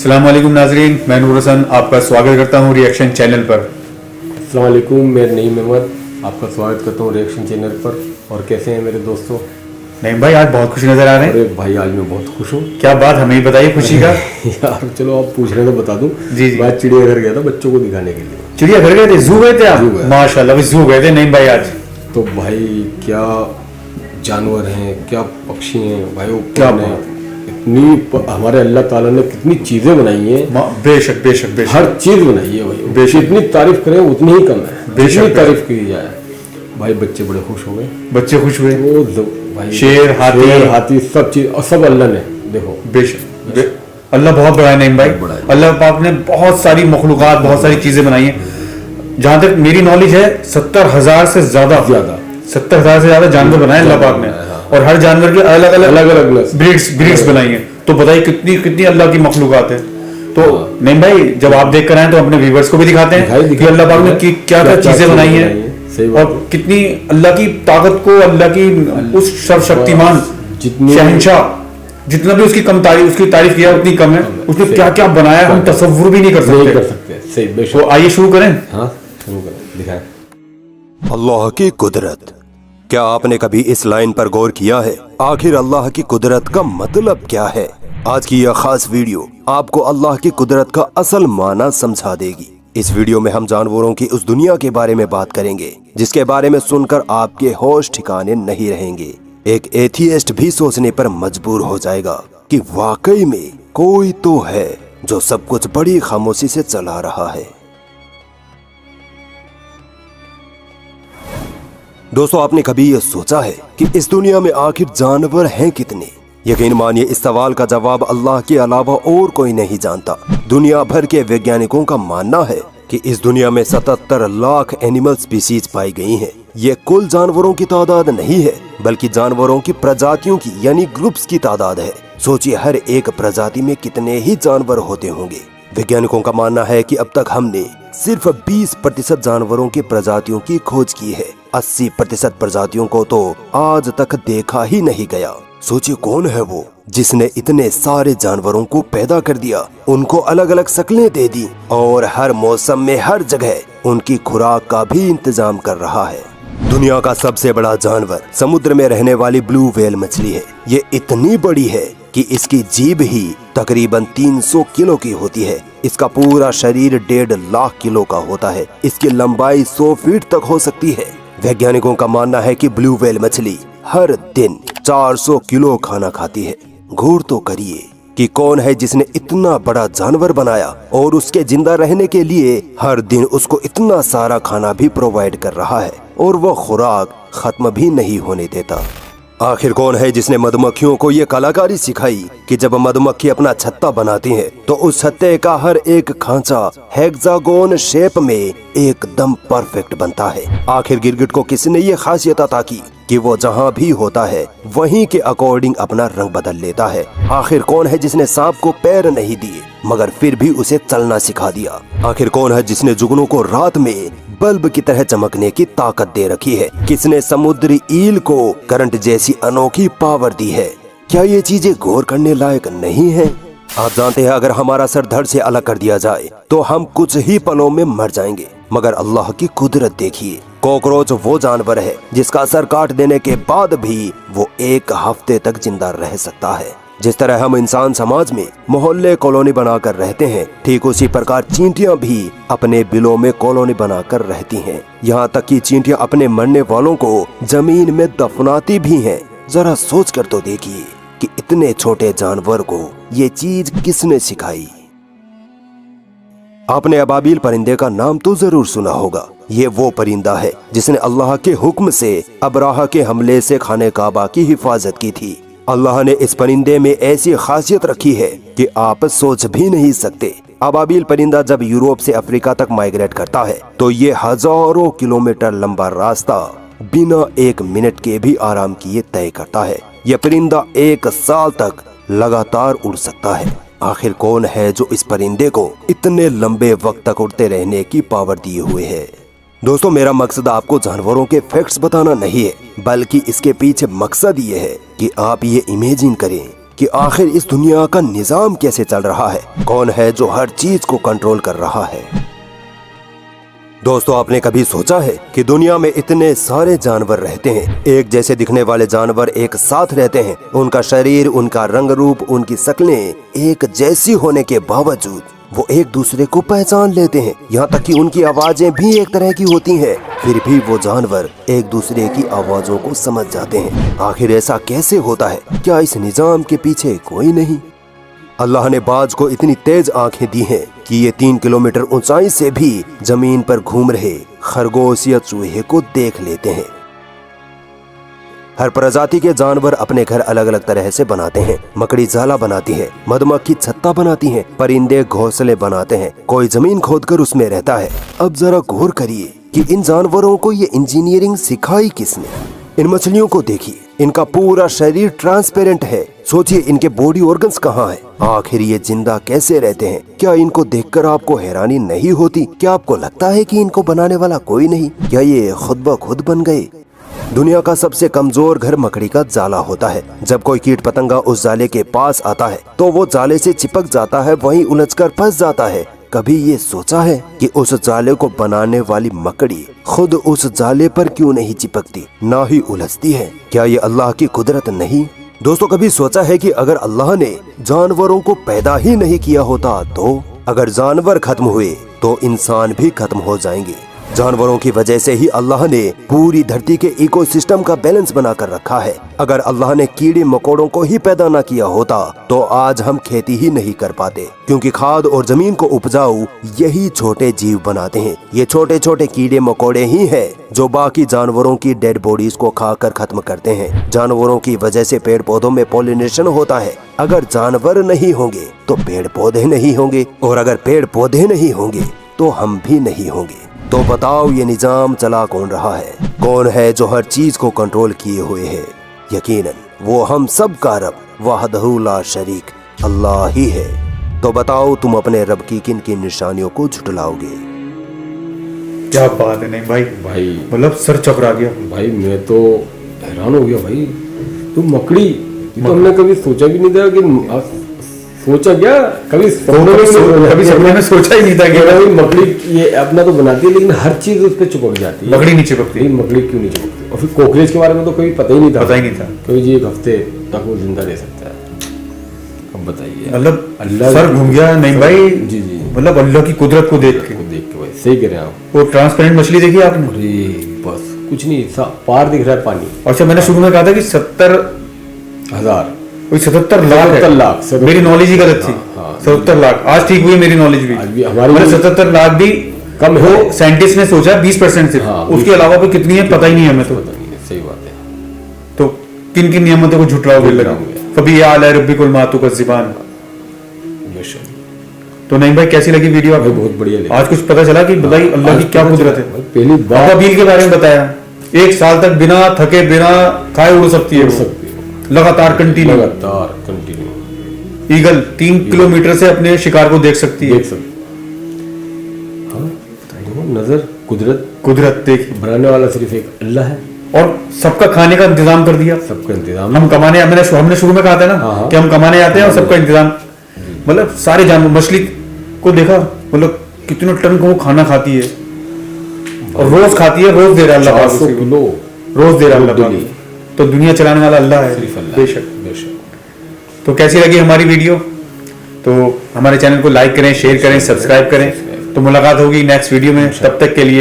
अस्सलाम वालेकुम नाजरीन, मैं नूर हसन आपका स्वागत करता हूँ रिएक्शन चैनल पर। अस्सलाम वालेकुम, मैं नईम अहमद आपका स्वागत करता हूँ रिएक्शन चैनल पर। और कैसे हैं मेरे दोस्तों? नईम भाई आज बहुत खुश नजर आ रहे हैं। अरे भाई आज मैं बहुत खुश हूँ। क्या बात, हमें ही बताइए खुशी का। यार चलो आप पूछ रहे हैं तो बता दूँ। जी। मैं चिड़ियाघर गया था बच्चों को दिखाने के लिए। चिड़ियाघर गए थे, जू गए थे आप? माशाल्लाह, जू गए थे नईम भाई आज। तो भाई क्या जानवर हैं, क्या पक्षी हैं भाई, वो क्या इतनी हमारे अल्लाह ताला ने कितनी चीजें बनाई हैं। बेशक बेशक बेशक, हर चीज बनाई है भाई। बेशक। इतनी तारीफ करें उतनी ही कम है। बेशक, जितनी तारीफ की जाए। भाई बच्चे बड़े खुश हो गए, बच्चे खुश हुए। वो भाई शेर हाथी सब चीज, और सब अल्लाह ने देखो। बेशक अल्लाह बहुत बड़ा है नईम भाई। अल्लाह पाक ने बहुत सारी मखलूकात, बहुत सारी चीजें बनाई हैं। जहां तक मेरी नॉलेज है 70,000 से ज्यादा 70,000 से ज्यादा जानवर बनाए अल्लाह पाक ने, और हर जानवर के अलग अलग ब्रीड्स बनाई हैं। तो बताइए कितनी कितनी अल्लाह की मखलूकात है। तो नईम भाई जब आप देख कर आए तो अपने व्यूवर्स को भी दिखाते हैं कि अल्लाह पाक ने क्या क्या चीजें बनाई हैं और कितनी अल्लाह की ताकत को, अल्लाह की उस सर्वशक्तिमान शहंशाह, जितना भी उसकी उसकी तारीफ किया उतनी कम है। उसने क्या क्या बनाया हम तसव्वुर भी नहीं कर सकते। सही। तो आइए शुरू करें। हाँ शुरू करें, दिखाएं। अल्लाह की कुदरत। क्या आपने कभी इस लाइन पर गौर किया है? आखिर अल्लाह की कुदरत का मतलब क्या है? आज की यह खास वीडियो आपको अल्लाह की कुदरत का असल माना समझा देगी। इस वीडियो में हम जानवरों की उस दुनिया के बारे में बात करेंगे जिसके बारे में सुनकर आपके होश ठिकाने नहीं रहेंगे। एक एथियस्ट भी सोचने पर मजबूर हो जाएगा कि वाकई में कोई तो है जो सब कुछ बड़ी खामोशी से चला रहा है। दोस्तों, आपने कभी यह सोचा है कि इस दुनिया में आखिर जानवर हैं कितने? यकीन मानिए इस सवाल का जवाब अल्लाह के अलावा और कोई नहीं जानता। दुनिया भर के वैज्ञानिकों का मानना है कि इस दुनिया में 77 लाख एनिमल स्पीसीज पाई गई हैं। ये कुल जानवरों की तादाद नहीं है बल्कि जानवरों की प्रजातियों की यानी ग्रुप्स की तादाद है। सोचिए हर एक प्रजाति में कितने ही जानवर होते होंगे। वैज्ञानिकों का मानना है कि अब तक हमने सिर्फ 20% जानवरों की प्रजातियों की खोज की है। 80% प्रजातियों को तो आज तक देखा ही नहीं गया। सोचिए कौन है वो जिसने इतने सारे जानवरों को पैदा कर दिया, उनको अलग अलग शक्लें दे दी और हर मौसम में हर जगह उनकी खुराक का भी इंतजाम कर रहा है। दुनिया का सबसे बड़ा जानवर समुद्र में रहने वाली ब्लू व्हेल मछली है। ये इतनी बड़ी है कि इसकी जीभ ही तकरीबन 300 किलो की होती है। इसका पूरा शरीर 1.5 लाख किलो का होता है। इसकी लंबाई 100 फीट तक हो सकती है। वैज्ञानिकों का मानना है कि ब्लू व्हेल मछली हर दिन 400 किलो खाना खाती है। गौर तो करिए कि कौन है जिसने इतना बड़ा जानवर बनाया और उसके जिंदा रहने के लिए हर दिन उसको इतना सारा खाना भी प्रोवाइड कर रहा है और वो खुराक खत्म भी नहीं होने देता। आखिर कौन है जिसने मधुमक्खियों को ये कलाकारी सिखाई कि जब मधुमक्खी अपना छत्ता बनाती हैं तो उस छत्ते का हर एक खांचा हेक्सागोन शेप में एकदम परफेक्ट बनता है। आखिर गिरगिट को किसने ये खासियत अता की कि वो जहाँ भी होता है वहीं के अकॉर्डिंग अपना रंग बदल लेता है? आखिर कौन है जिसने सांप को पैर नहीं दिए मगर फिर भी उसे चलना सिखा दिया? आखिर कौन है जिसने जुगनू को रात में बल्ब की तरह चमकने की ताकत दे रखी है? किसने समुद्री ईल को करंट जैसी अनोखी पावर दी है? क्या ये चीजें गौर करने लायक नहीं है? आप जानते हैं अगर हमारा सर धड़ से अलग कर दिया जाए तो हम कुछ ही पलों में मर जाएंगे, मगर अल्लाह की कुदरत देखिए। कॉकरोच वो जानवर है जिसका सर काट देने के बाद भी वो 1 हफ्ते तक जिंदा रह सकता है। जिस तरह हम इंसान समाज में मोहल्ले कॉलोनी बनाकर रहते हैं, ठीक उसी प्रकार चींटियां भी अपने बिलों में कॉलोनी बनाकर रहती हैं। यहाँ तक कि चींटियां अपने मरने वालों को जमीन में दफनाती भी हैं। जरा सोच कर तो देखिए कि इतने छोटे जानवर को ये चीज किसने सिखाई? आपने अबाबील परिंदे का नाम तो जरूर सुना होगा। ये वो परिंदा है जिसने अल्लाह के हुक्म से अबराहा के हमले से खाने काबा की हिफाजत की थी। अल्लाह ने इस परिंदे में ऐसी खासियत रखी है कि आप सोच भी नहीं सकते। अबाबील परिंदा जब यूरोप से अफ्रीका तक माइग्रेट करता है तो ये हजारों किलोमीटर लंबा रास्ता बिना 1 मिनट के भी आराम किए तय करता है। यह परिंदा 1 साल तक लगातार उड़ सकता है। आखिर कौन है जो इस परिंदे को इतने लंबे वक्त तक उड़ते रहने की पावर दिए हुए है? दोस्तों, मेरा मकसद आपको जानवरों के फैक्ट्स बताना नहीं है, बल्कि इसके पीछे मकसद ये है कि आप ये इमेजिन करें कि आखिर इस दुनिया का निजाम कैसे चल रहा है, कौन है जो हर चीज को कंट्रोल कर रहा है। दोस्तों, आपने कभी सोचा है कि दुनिया में इतने सारे जानवर रहते हैं, एक जैसे दिखने वाले जानवर एक साथ रहते हैं, उनका शरीर, उनका रंग रूप, उनकी शक्लें एक जैसी होने के बावजूद वो एक दूसरे को पहचान लेते हैं, यहाँ तक कि उनकी आवाजें भी एक तरह की होती हैं, फिर भी वो जानवर एक दूसरे की आवाजों को समझ जाते हैं। आखिर ऐसा कैसे होता है? क्या इस निजाम के पीछे कोई नहीं? अल्लाह ने बाज को इतनी तेज आंखें दी हैं कि ये 3 किलोमीटर ऊंचाई से भी जमीन पर घूम रहे खरगोश या चूहे को देख लेते हैं। हर प्रजाति के जानवर अपने घर अलग अलग तरह से बनाते हैं। मकड़ी जाला बनाती है, मधुमक्खी छत्ता बनाती है, परिंदे घोंसले बनाते हैं, कोई जमीन खोदकर उसमें रहता है। अब जरा गौर करिए कि इन जानवरों को ये इंजीनियरिंग सिखाई किसने? इन मछलियों को देखिए, इनका पूरा शरीर ट्रांसपेरेंट है। सोचिए इनके बॉडी ऑर्गन्स कहाँ हैं? आखिर ये जिंदा कैसे रहते हैं? क्या इनको देखकर आपको हैरानी नहीं होती? क्या आपको लगता है कि इनको बनाने वाला कोई नहीं? क्या ये खुद ब खुद बन गए? दुनिया का सबसे कमजोर घर मकड़ी का जाला होता है। जब कोई कीट पतंगा उस जाले के पास आता है तो वो जाले से चिपक जाता है, वहीं उलझकर फंस जाता है। कभी ये सोचा है कि उस जाले को बनाने वाली मकड़ी खुद उस जाले पर क्यों नहीं चिपकती, ना ही उलझती है? क्या ये अल्लाह की कुदरत नहीं? दोस्तों, कभी सोचा है कि अगर अल्लाह ने जानवरों को पैदा ही नहीं किया होता तो? अगर जानवर खत्म हुए तो इंसान भी खत्म हो जाएंगे। जानवरों की वजह से ही अल्लाह ने पूरी धरती के इकोसिस्टम का बैलेंस बना कर रखा है। अगर अल्लाह ने कीड़े मकोड़ों को ही पैदा न किया होता तो आज हम खेती ही नहीं कर पाते, क्योंकि खाद और जमीन को उपजाऊ यही छोटे जीव बनाते हैं। ये छोटे छोटे कीड़े मकोड़े ही हैं जो बाकी जानवरों की डेड बॉडीज को खाकर खत्म करते हैं। जानवरों की वजह से पेड़ पौधों में पॉलिनेशन होता है। अगर जानवर नहीं होंगे तो पेड़ पौधे नहीं होंगे, और अगर पेड़ पौधे नहीं होंगे तो हम भी नहीं होंगे। तो बताओ, ये निजाम चला कौन रहा है? कौन है जो हर चीज को कंट्रोल किए हुए है? यकीनन वो हम सब का रब वहदहू ला शरीक अल्लाह ही है। तो बताओ, तुम अपने रब की किन किन निशानियों को झुटलाओगे? क्या बात है। नहीं भाई, मतलब सर चकरा गया भाई। मैं तो हैरान हो गया भाई। तो मकड़ी, तो हमने कभी सोचा भी नहीं था कि सोचा क्या कभी सपने में सोचा ही नहीं था कि मकड़ी ये अपना तो बनाती है, लेकिन हर चीज उस पर चिपक जाती है। मकड़ी नहीं चिपकती। मकड़ी क्यों नहीं चिपकती? और फिर कॉकरोच के बारे में तो कभी पता ही नहीं था क्योंकि जी 1 हफ्ते तक वो जिंदा रह सकता है। अब बताइए, मतलब अल्लाह सर घूम गया। नहीं भाई, जी जी, मतलब अल्लाह की कुदरत को देख के भाई सही कह रहे हैं आप। वो ट्रांसपेरेंट मछली देखी आपने? बस कुछ नहीं, पार दिख रहा है पानी। अच्छा, मैंने शुरू में कहा था कि 70,000 77 लाख मेरी नॉलेज ही गलत थी। 77 लाख आज ठीक हुई मेरी नॉलेज भी। हमारी 77 लाख भी कम हो, साइंटिस्ट ने सोचा 20% सिर्फ। उसके अलावा भी कितनी है पता ही नहीं है हमें। तो सही बात है। तो किन किन नियमों को झुटलाओगे? कभी या अला रब्बिकुल मातू का ज़िबान। तो नहीं भाई, कैसी लगी वीडियो आपको? बहुत बढ़िया। आज कुछ पता चला कि भाई अल्लाह की क्या कुदरत है। पहली बार अबील के बारे में बताया, 1 साल तक बिना थके बिना खाए उड़ सकती है, लगातार कंटिन्यू। ईगल 3 किलोमीटर से अपने शिकार को देख सकती है। नजर कुदरत देखिए। बनाने वाला सिर्फ एक अल्लाह है, और सबका खाने का इंतजाम कर दिया। सबका इंतजाम हम कमाने, हमने शुरू में कहा था ना कि हम कमाने आते हैं और सबका इंतजाम, मतलब सारे जानवर। मछली को देखा, मतलब कितने टन को वो खाना खाती है, और रोज खाती है, रोज दे रहा अल्लाह, 400 किलो रोज दे रहा अल्लाह। तो दुनिया चलाने वाला अल्लाह है, बेशक। तो कैसी लगी हमारी वीडियो? तो हमारे चैनल को लाइक करें, शेयर करें, सब्सक्राइब करें। तो मुलाकात होगी नेक्स्ट वीडियो में, तब तक के लिए